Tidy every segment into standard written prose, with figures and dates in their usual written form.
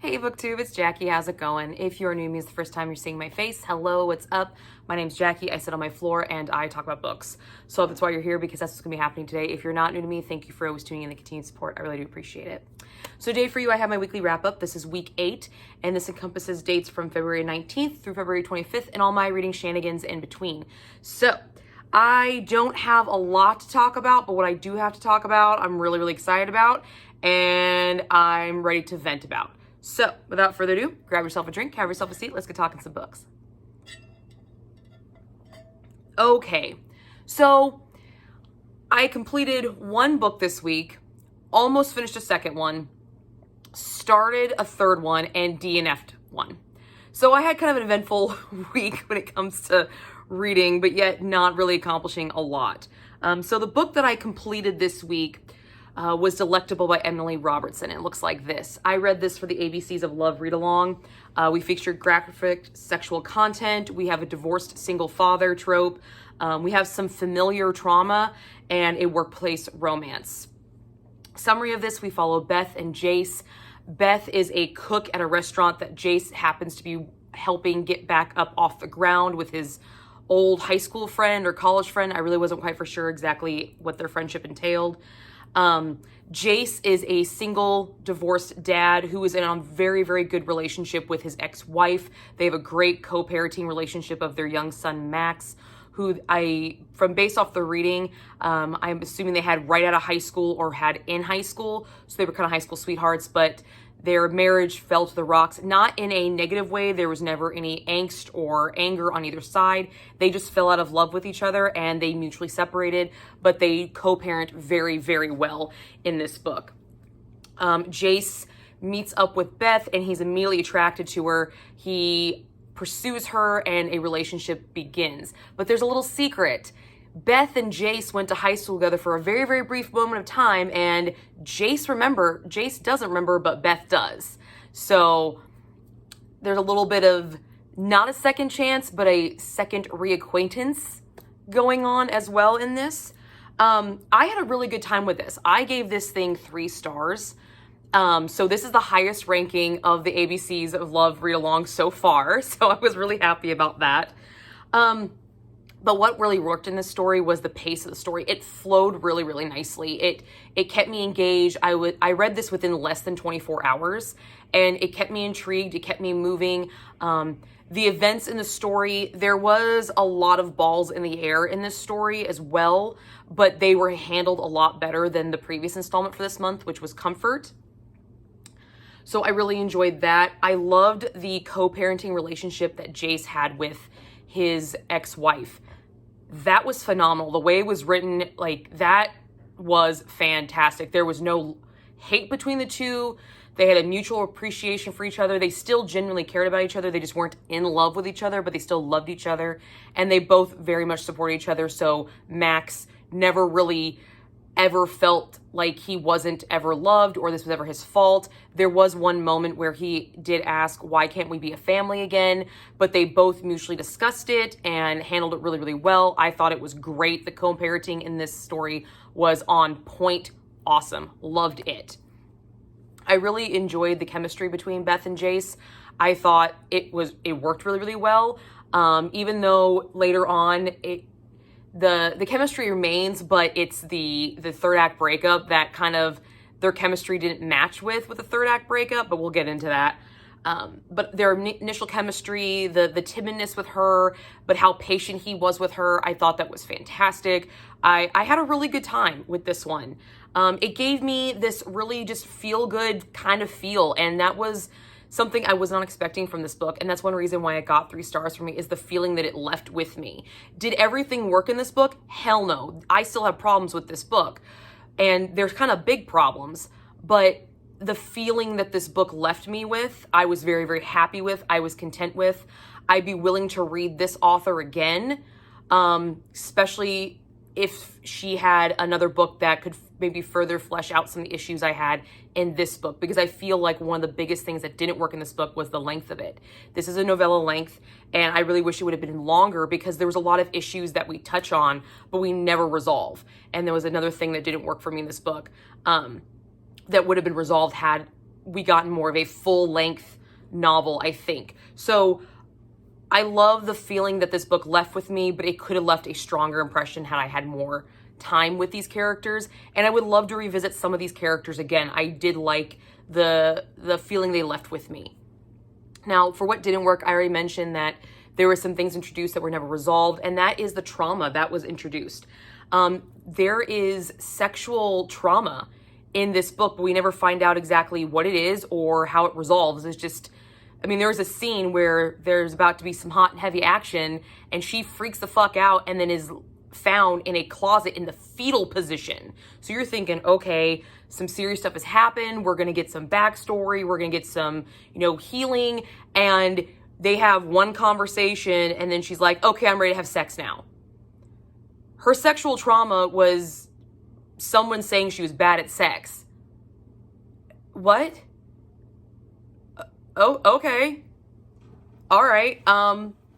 Hey BookTube, it's Jackie. How's it going? If you're new to me, it's the first time you're seeing my face. Hello, what's up? My name's Jackie. I sit on my floor and I talk about books. So that's why you're here, because that's what's gonna be happening today. If you're not new to me, thank you for always tuning in and continued support. I really do appreciate it. So today for you, I have my weekly wrap up. This is week 8, and this encompasses dates from February 19th through February 25th and all my reading shenanigans in between. So I don't have a lot to talk about, but what I do have to talk about, I'm really excited about, and I'm ready to vent about. So, without further ado, grab yourself a drink, have yourself a seat, let's get talking some books. Okay, so I completed one book this week, almost finished a second one, started a third one, and DNF'd one. So I had kind of an eventful week when it comes to reading, but yet not really accomplishing a lot. So the book that I completed this week was Delectable by Emily Robertson. It looks like this. I read this for the ABCs of Love Readalong. We featured graphic sexual content. We have a divorced single father trope. We have some familiar trauma and a workplace romance. Summary of this, we follow Beth and Jace. Beth is a cook at a restaurant that Jace happens to be helping get back up off the ground with his old high school friend or college friend. I really wasn't quite for sure exactly what their friendship entailed. Jace is a single divorced dad who is in a very good relationship with his ex-wife. They have a great co-parenting relationship of their young son, Max, who based off the reading, I'm assuming they had right out of high school or had in high school. So they were kind of high school sweethearts, but their marriage fell to the rocks, not in a negative way. There was never any angst or anger on either side. They just fell out of love with each other and they mutually separated, but they co-parent very well in this book. Jace meets up with Beth and he's immediately attracted to her. He pursues her and a relationship begins. But there's a little secret. Beth and Jace went to high school together for a very brief moment of time, and Jace doesn't remember, but Beth does. So there's a little bit of not a second chance, but a second reacquaintance going on as well in this. I had a really good time with this. I gave this thing 3 stars. So this is the highest ranking of the ABCs of Love Readalong so far. So I was really happy about that. But what really worked in this story was the pace of the story. It flowed really nicely. It kept me engaged. I read this within less than 24 hours and it kept me intrigued. It kept me moving. The events in the story, there was a lot of balls in the air in this story as well, but they were handled a lot better than the previous installment for this month, which was Comfort. So I really enjoyed that. I loved the co-parenting relationship that Jace had with his ex-wife. That was phenomenal. The way it was written, that was fantastic. There was no hate between the two. They had a mutual appreciation for each other. They still genuinely cared about each other. They just weren't in love with each other, but they still loved each other. And they both very much supported each other. So Max never really ever felt like he wasn't ever loved or this was ever his fault. There was one moment where he did ask, why can't we be a family again? But they both mutually discussed it and handled it really well. I thought it was great. The co-parenting in this story was on point. Awesome. Loved it. I really enjoyed the chemistry between Beth and Jace. I thought it worked really well. Even though later on the chemistry remains, but it's the third act breakup that kind of their chemistry didn't match with the third act breakup, but we'll get into that. But their initial chemistry, the timidness with her, but how patient he was with her, I thought that was fantastic. I had a really good time with this one. It gave me this really just feel good kind of feel, and that was something I was not expecting from this book, and that's one reason why it got 3 stars for me, is the feeling that it left with me. Did everything work in this book? Hell no. I still have problems with this book, and there's kind of big problems, but the feeling that this book left me with, I was very happy with, I was content with. I'd be willing to read this author again, especially if she had another book that could maybe further flesh out some of the issues I had in this book, because I feel like one of the biggest things that didn't work in this book was the length of it. This is a novella length, and I really wish it would have been longer because there was a lot of issues that we touch on, but we never resolve. And there was another thing that didn't work for me in this book that would have been resolved had we got more of a full-length novel, I think. So I love the feeling that this book left with me, but it could have left a stronger impression had I had more time with these characters. And I would love to revisit some of these characters again. I did like the feeling they left with me. Now, for what didn't work, I already mentioned that there were some things introduced that were never resolved, and that is the trauma that was introduced. There is sexual trauma in this book, but we never find out exactly what it is or how it resolves. It's just, I mean, there's a scene where there's about to be some hot and heavy action, and she freaks the fuck out and then is found in a closet in the fetal position. So you're thinking, okay, some serious stuff has happened. We're going to get some backstory. We're going to get some, healing. And they have one conversation, and then she's like, okay, I'm ready to have sex now. Her sexual trauma was someone saying she was bad at sex. What? Oh, okay. All right.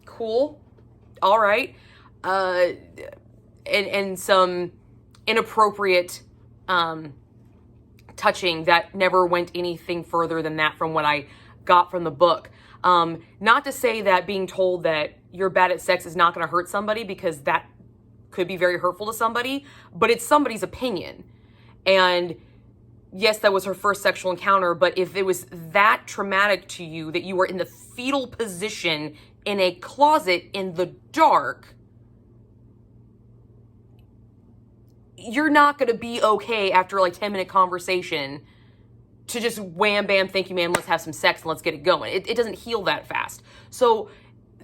Cool. All right. And some inappropriate, touching that never went anything further than that from what I got from the book. Not to say that being told that you're bad at sex is not going to hurt somebody, because that could be very hurtful to somebody, but it's somebody's opinion. And yes, that was her first sexual encounter, but if it was that traumatic to you that you were in the fetal position in a closet in the dark, you're not going to be okay after like 10-minute conversation to just wham, bam, thank you, ma'am, let's have some sex and let's get it going. It doesn't heal that fast. So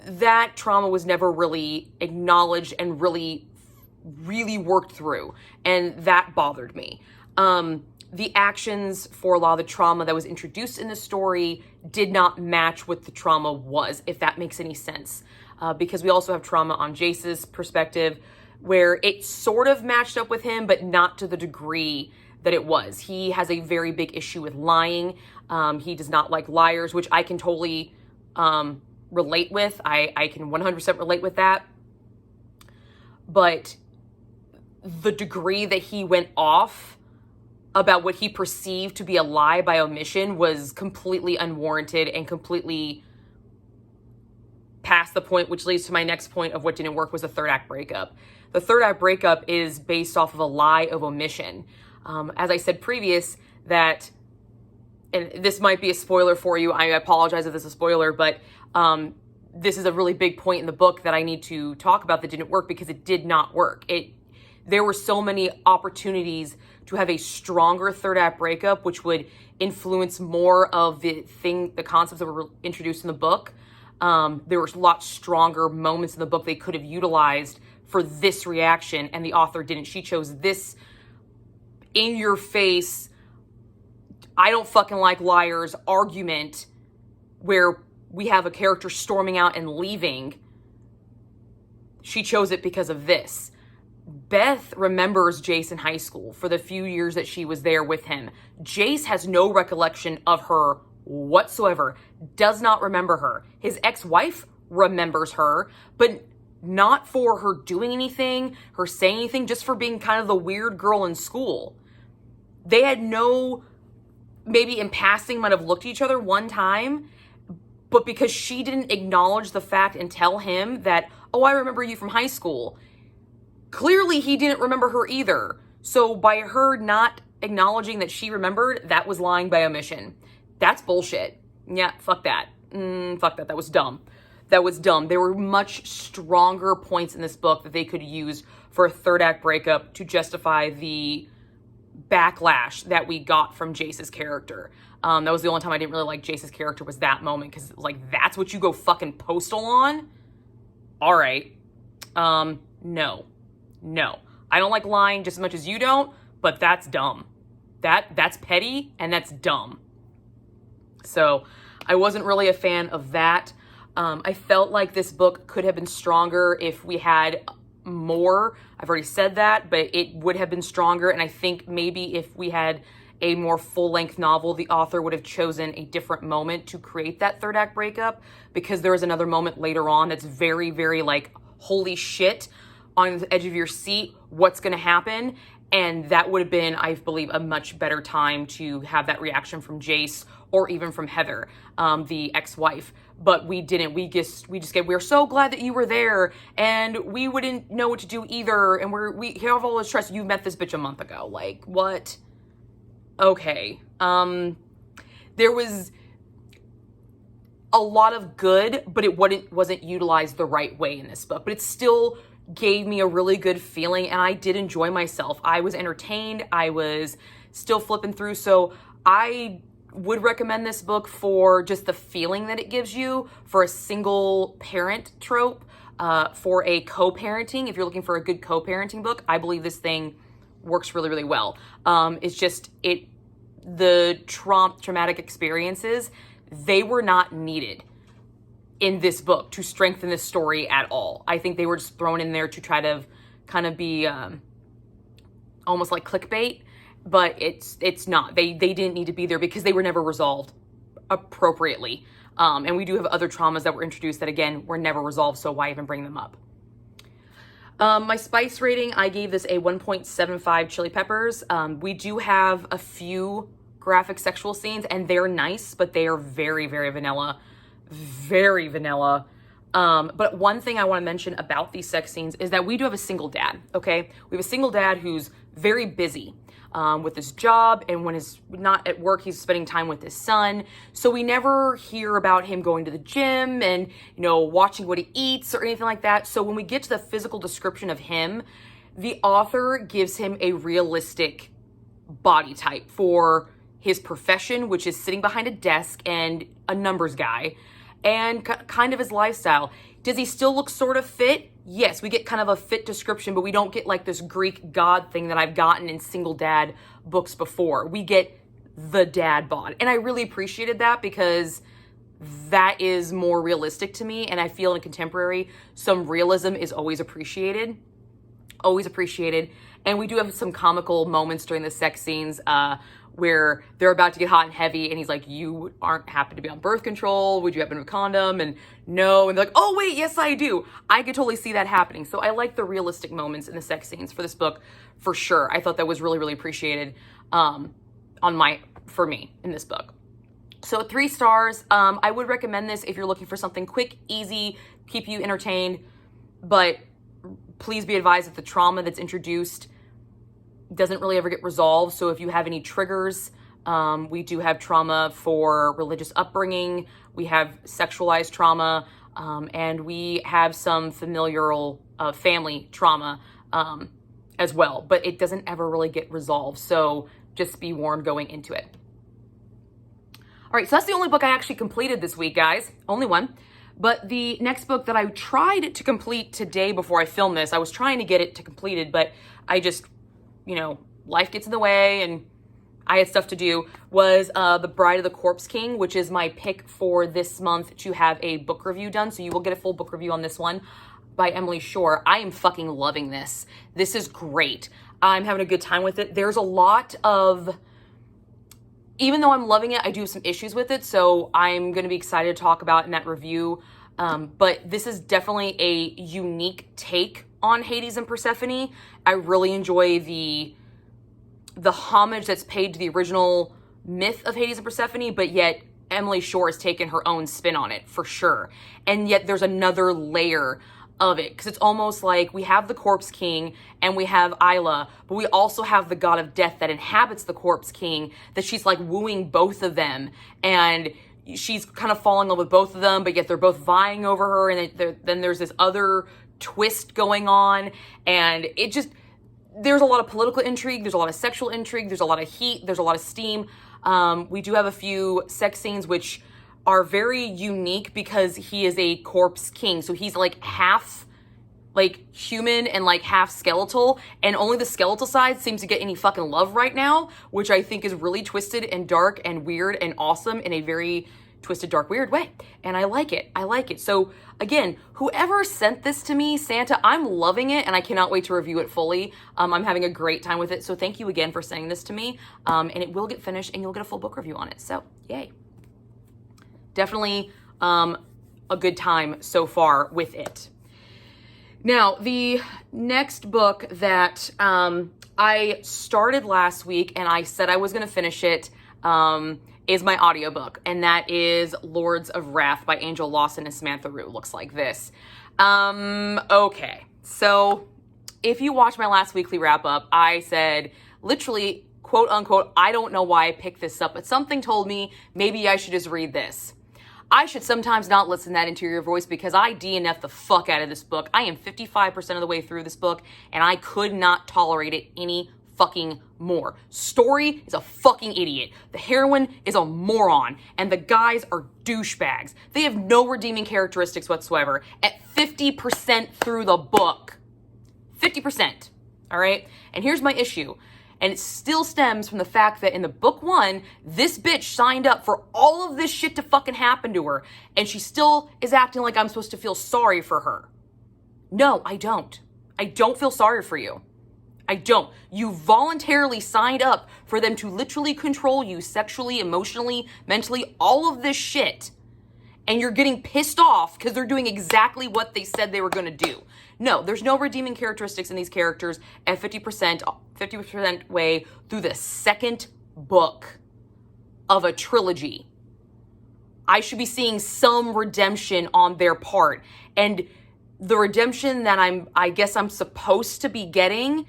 that trauma was never really acknowledged and really worked through. And that bothered me. The actions for a lot of the trauma that was introduced in the story did not match what the trauma was, if that makes any sense. Because we also have trauma on Jace's perspective, where it sort of matched up with him, but not to the degree that it was. He has a very big issue with lying. He does not like liars, which I can totally relate with. I can 100% relate with that. But the degree that he went off about what he perceived to be a lie by omission was completely unwarranted and completely past the point, which leads to my next point of what didn't work was the third act breakup. The third act breakup is based off of a lie of omission. As I said previous, that, and this might be a spoiler for you, I apologize if this is a spoiler, but this is a really big point in the book that I need to talk about that didn't work, because it did not work. There were so many opportunities to have a stronger third act breakup, which would influence more of the concepts that were introduced in the book. There were a lot stronger moments in the book they could have utilized for this reaction, and the author didn't. She chose this in your face, I don't fucking like liars argument where we have a character storming out and leaving. She chose it because of this. Beth remembers Jace in high school for the few years that she was there with him. Jace has no recollection of her whatsoever, does not remember her. His ex-wife remembers her, but not for her doing anything, her saying anything, just for being kind of the weird girl in school. They had no, maybe in passing might have looked at each other one time, but because she didn't acknowledge the fact and tell him that, oh, I remember you from high school, clearly he didn't remember her either. So by her not acknowledging that she remembered, that was lying by omission. That's bullshit. Yeah, fuck that. Fuck that. That was dumb. That was dumb. There were much stronger points in this book that they could use for a third act breakup to justify the backlash that we got from Jace's character. That was the only time I didn't really like Jace's character, was that moment, because it was like, that's what you go fucking postal on? All right. No. I don't like lying just as much as you don't, but that's dumb. That's petty and that's dumb. So I wasn't really a fan of that. I felt like this book could have been stronger if we had more. I've already said that, but it would have been stronger. And I think maybe if we had a more full-length novel, the author would have chosen a different moment to create that third act breakup, because there is another moment later on that's very, very like, holy shit, on the edge of your seat, what's going to happen? And that would have been, I believe, a much better time to have that reaction from Jace or even from Heather, the ex-wife. But we didn't. We we're so glad that you were there, and we wouldn't know what to do either. And we have all this trust. You met this bitch a month ago. Like, what? Okay. There was a lot of good, but it wasn't utilized the right way in this book. But it still gave me a really good feeling, and I did enjoy myself. I was entertained. I was still flipping through. So I would recommend this book for just the feeling that it gives you, for a single parent trope, for a co-parenting. If you're looking for a good co-parenting book, I believe this thing works really, really well. It's just, the traumatic experiences, they were not needed in this book to strengthen the story at all. I think they were just thrown in there to try to kind of be almost like clickbait, but it's not. They didn't need to be there because they were never resolved appropriately. And we do have other traumas that were introduced that, again, were never resolved, so why even bring them up? My spice rating, I gave this a 1.75 chili peppers. We do have a few graphic sexual scenes, and they're nice, but they are very, very vanilla. Very vanilla. But one thing I want to mention about these sex scenes is that we do have a single dad, okay? We have a single dad who's very busy with his job, and when he's not at work, he's spending time with his son. So we never hear about him going to the gym and, watching what he eats or anything like that. So when we get to the physical description of him, the author gives him a realistic body type for his profession, which is sitting behind a desk and a numbers guy, and kind of his lifestyle. Does he still look sort of fit? Yes, we get kind of a fit description, but we don't get like this Greek god thing that I've gotten in single dad books before. We get the dad bod. And I really appreciated that because that is more realistic to me. And I feel in contemporary, some realism is always appreciated. Always appreciated. And we do have some comical moments during the sex scenes, where they're about to get hot and heavy, and he's like, you aren't happen to be on birth control, would you happen to have a condom? And no, and they're like, oh wait, yes I do. I could totally see that happening. So I like the realistic moments in the sex scenes for this book, for sure. I thought that was really, really appreciated for me in this book. So 3 stars. I would recommend this if you're looking for something quick, easy, keep you entertained, but please be advised that the trauma that's introduced doesn't really ever get resolved. So if you have any triggers, we do have trauma for religious upbringing, we have sexualized trauma, and we have some familial family trauma as well, but it doesn't ever really get resolved. So just be warned going into it. All right, so that's the only book I actually completed this week, guys. Only one. But the next book that I tried to complete today before I filmed this, I was trying to get it to completed, but I just, life gets in the way and I had stuff to do, was The Bride of the Corpse King, which is my pick for this month to have a book review done. So you will get a full book review on this one by Emily Shore. I am fucking loving this. This is great. I'm having a good time with it. There's a lot of, even though I'm loving it, I do have some issues with it. So I'm going to be excited to talk about in that review. But this is definitely a unique take on Hades and Persephone. I really enjoy the homage that's paid to the original myth of Hades and Persephone, but yet Emily Shore has taken her own spin on it, for sure. And yet there's another layer of it, because it's almost like we have the Corpse King and we have Isla, but we also have the god of death that inhabits the Corpse King, that she's like wooing both of them, and she's kind of falling in love with both of them, but yet they're both vying over her, and then there's this other twist going on, and there's a lot of political intrigue, there's a lot of sexual intrigue, there's a lot of heat, there's a lot of steam. We do have a few sex scenes which are very unique because he is a corpse king, so he's like half like human and like half skeletal, and only the skeletal side seems to get any fucking love right now, which I think is really twisted and dark and weird and awesome in a very twisted, dark, weird way. And I like it. I like it. So again, whoever sent this to me, Santa, I'm loving it, and I cannot wait to review it fully. I'm having a great time with it. So thank you again for sending this to me. And it will get finished and you'll get a full book review on it. So yay. Definitely a good time so far with it. Now, the next book that I started last week and I said I was going to finish it, is my audiobook. And that is Lords of Wrath by Angel Lawson and Samantha Rue. Looks like this. Okay. So if you watch my last weekly wrap up, I said literally, quote unquote, I don't know why I picked this up, but something told me maybe I should just read this. I should sometimes not listen to that interior voice because I DNF the fuck out of this book. I am 55% of the way through this book and I could not tolerate it any fucking more. Story is a fucking idiot. The heroine is a moron and the guys are douchebags. They have no redeeming characteristics whatsoever at 50% through the book. 50%. All right? And here's my issue. And it still stems from the fact that in the book 1, this bitch signed up for all of this shit to fucking happen to her. And she still is acting like I'm supposed to feel sorry for her. No, I don't. I don't feel sorry for you. I don't. You voluntarily signed up for them to literally control you sexually, emotionally, mentally, all of this shit. And you're getting pissed off because they're doing exactly what they said they were going to do. No, there's no redeeming characteristics in these characters at 50% way through the second book of a trilogy. I should be seeing some redemption on their part. And the redemption that I guess I'm supposed to be getting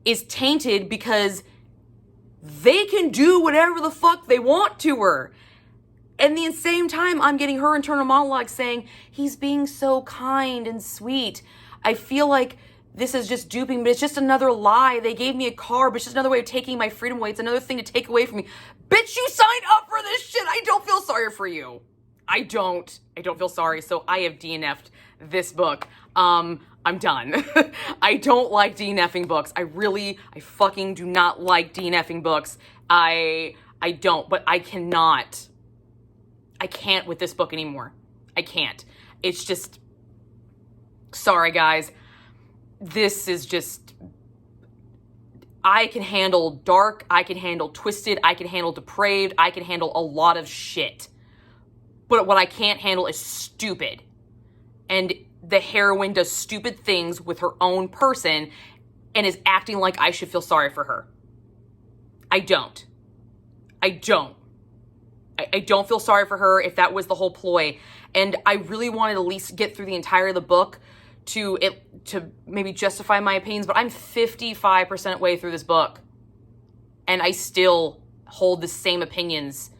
is tainted because they can do whatever the fuck they want to her. And the same time, I'm getting her internal monologue saying, he's being so kind and sweet. I feel like this is just duping, but it's just another lie. They gave me a car, but it's just another way of taking my freedom away. It's another thing to take away from me. Bitch, you signed up for this shit. I don't feel sorry for you. I don't feel sorry. So I have DNF'd this book. I'm done. I don't like DNFing books. I fucking do not like DNFing books. I don't, but I can't with this book anymore. I can't. It's just, sorry guys. This is just, I can handle dark, I can handle twisted, I can handle depraved, I can handle a lot of shit. But what I can't handle is stupid. And the heroine does stupid things with her own person and is acting like I should feel sorry for her. I don't. I don't feel sorry for her if that was the whole ploy. And I really wanted to at least get through the entire of the book to maybe justify my opinions, but I'm 55% way through this book. And I still hold the same opinions.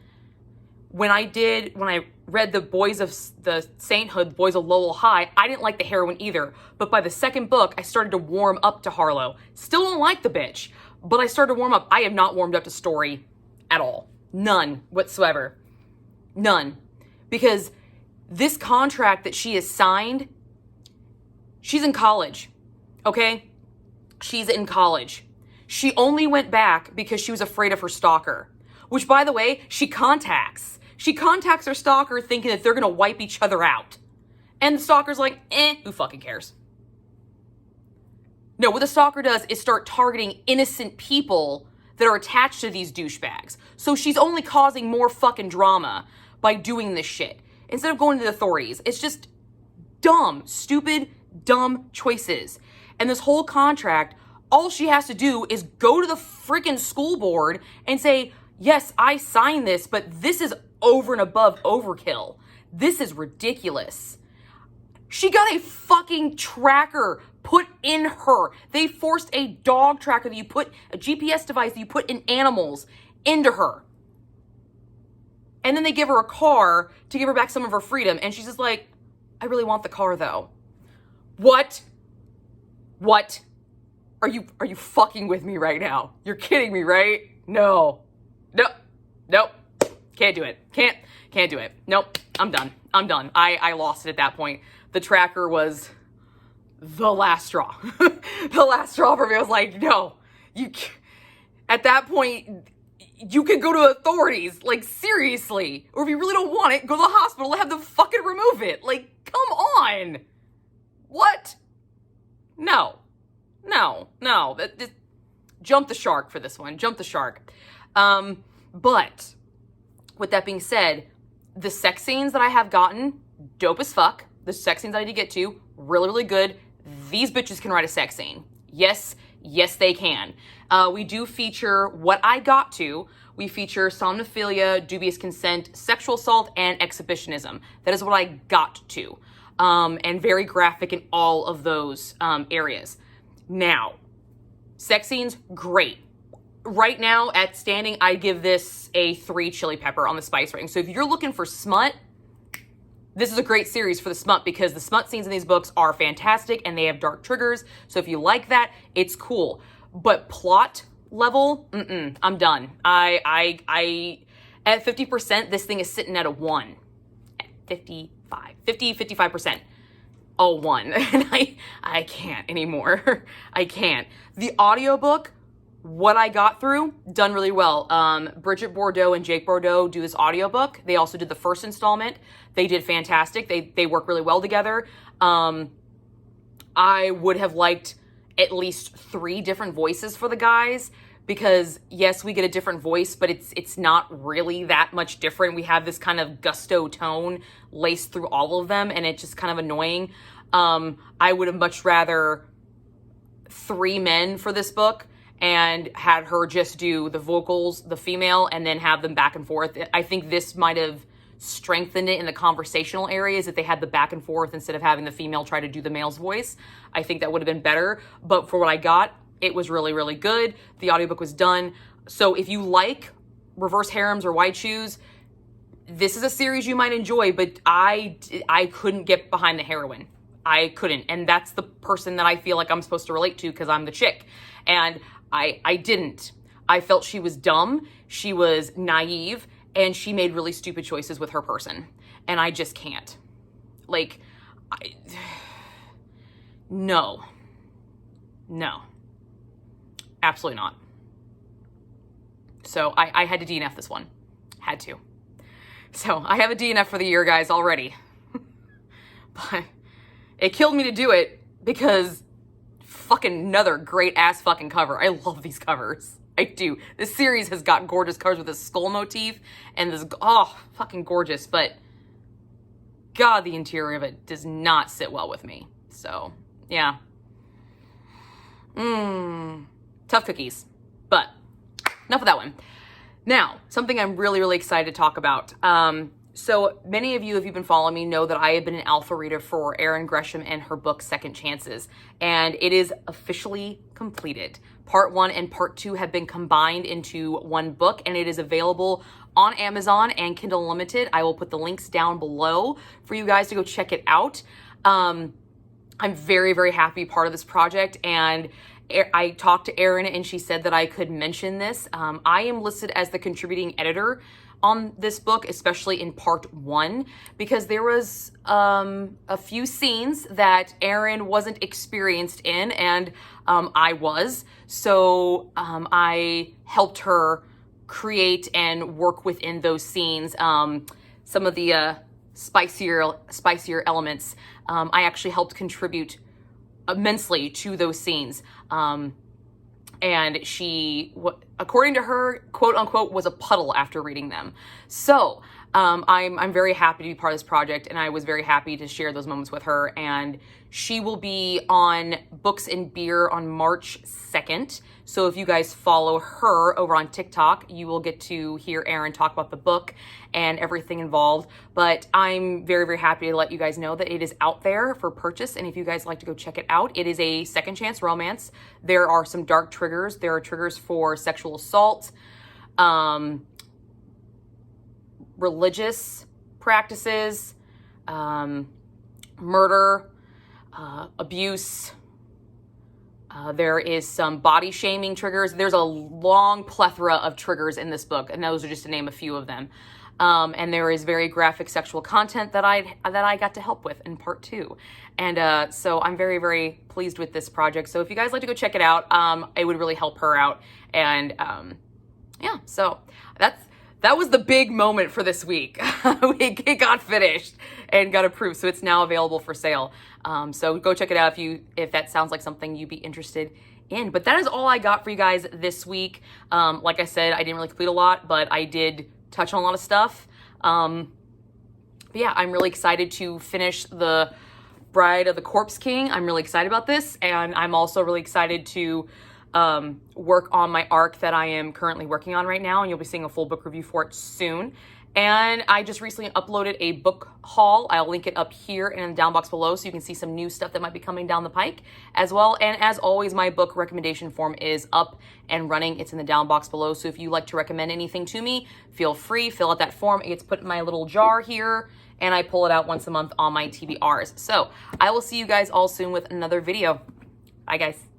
When I read the Boys of the Sainthood, Boys of Lowell High, I didn't like the heroine either. But by the second book, I started to warm up to Harlow. Still don't like the bitch, but I started to warm up. I have not warmed up to Story at all. None whatsoever. None. Because this contract that she has signed, she's in college, okay? She's in college. She only went back because she was afraid of her stalker, which, by the way, she contacts. She contacts her stalker thinking that they're going to wipe each other out. And the stalker's like, who fucking cares? No, what the stalker does is start targeting innocent people that are attached to these douchebags. So she's only causing more fucking drama by doing this shit. Instead of going to the authorities, it's just dumb, stupid, dumb choices. And this whole contract, all she has to do is go to the freaking school board and say, yes, I signed this, but this is over and above overkill. This is ridiculous. She got a fucking tracker put in her. They forced a dog tracker that you put, a GPS device that you put in animals, into her. And then they give her a car to give her back some of her freedom. And she's just like, I really want the car though. What? Are you fucking with me right now? You're kidding me, right? No. Nope. Can't do it. Can't do it. Nope. I'm done. I lost it at that point. The tracker was the last straw. The last straw for me. I was like, no, at that point, you could go to authorities, like seriously. Or if you really don't want it, go to the hospital and have them fucking remove it. Like, come on. What? No. Jump the shark for this one. Jump the shark. But with that being said, the sex scenes that I have gotten, dope as fuck. The sex scenes I need to get to, really, really good. These bitches can write a sex scene. Yes, Yes, they can. We do feature what I got to. We feature somnophilia, dubious consent, sexual assault, and exhibitionism. That is what I got to. And very graphic in all of those areas. Now, sex scenes, great. Right now, at standing, I give this a 3 chili pepper on the spice rating. So if you're looking for smut, this is a great series for the smut because the smut scenes in these books are fantastic and they have dark triggers. So if you like that, it's cool. But plot level, I'm done. I at 50%, this thing is sitting at a 1. At 55%. A 1. And I can't anymore. I can't. The audiobook, what I got through, done really well. Bridget Bordeaux and Jake Bordeaux do this audiobook. They also did the first installment. They did fantastic. They work really well together. I would have liked at least 3 different voices for the guys because yes, we get a different voice, but it's not really that much different. We have this kind of gusto tone laced through all of them, and it's just kind of annoying. I would have much rather 3 men for this book and had her just do the vocals, the female, and then have them back and forth. I think this might have strengthened it in the conversational areas if they had the back and forth instead of having the female try to do the male's voice. I think that would have been better. But for what I got, it was really, really good. The audiobook was done. So if you like reverse harems or white shoes, this is a series you might enjoy, but I couldn't get behind the heroine. I couldn't. And that's the person that I feel like I'm supposed to relate to because I'm the chick. And I didn't. I felt she was dumb, she was naive, and she made really stupid choices with her person. And I just can't. Like, no. Absolutely not. So I had to DNF this one. Had to. So I have a DNF for the year, guys, already. But it killed me to do it because fucking another great ass fucking cover. I love these covers. I do. This series has got gorgeous covers with this skull motif and this, fucking gorgeous. But God, the interior of it does not sit well with me. So, yeah. Tough cookies. But enough of that one. Now, something I'm really, really excited to talk about. So many of you, if you've been following me, know that I have been an alpha reader for Erin Gresham and her book, Second Chances. And it is officially completed. Part 1 and Part 2 have been combined into one book, and it is available on Amazon and Kindle Unlimited. I will put the links down below for you guys to go check it out. I'm very, very happy part of this project, and I talked to Erin and she said that I could mention this. I am listed as the contributing editor on this book, especially in Part 1, because there was a few scenes that Erin wasn't experienced in, and I was. So I helped her create and work within those scenes. Some of the spicier elements, I actually helped contribute immensely to those scenes. And she, according to her, quote unquote, was a puddle after reading them. So I'm very happy to be part of this project, and I was very happy to share those moments with her. And she will be on Books and Beer on March 2nd. So if you guys follow her over on TikTok, you will get to hear Erin talk about the book and everything involved. But I'm very, very happy to let you guys know that it is out there for purchase. And if you guys like to go check it out, it is a second chance romance. There are some dark triggers. There are triggers for sexual assault, religious practices, murder, abuse. There is some body shaming triggers. There's a long plethora of triggers in this book, and those are just to name a few of them. And there is very graphic sexual content that I got to help with in Part 2. And so I'm very, very pleased with this project. So if you guys like to go check it out, it would really help her out. And yeah, so that was the big moment for this week. It got finished and got approved, so it's now available for sale. So go check it out if that sounds like something you'd be interested in. But that is all I got for you guys this week. Like I said, I didn't really complete a lot, but I did touch on a lot of stuff. But yeah, I'm really excited to finish the Bride of the Corpse King. I'm really excited about this, and I'm also really excited to work on my arc that I am currently working on right now, and you'll be seeing a full book review for it soon. And I just recently uploaded a book haul. I'll link it up here and in the down box below so you can see some new stuff that might be coming down the pike as well. And as always, my book recommendation form is up and running. It's in the down box below. So if you like to recommend anything to me, feel free, fill out that form. It gets put in my little jar here, and I pull it out once a month on my TBRs. So I will see you guys all soon with another video. Bye, guys.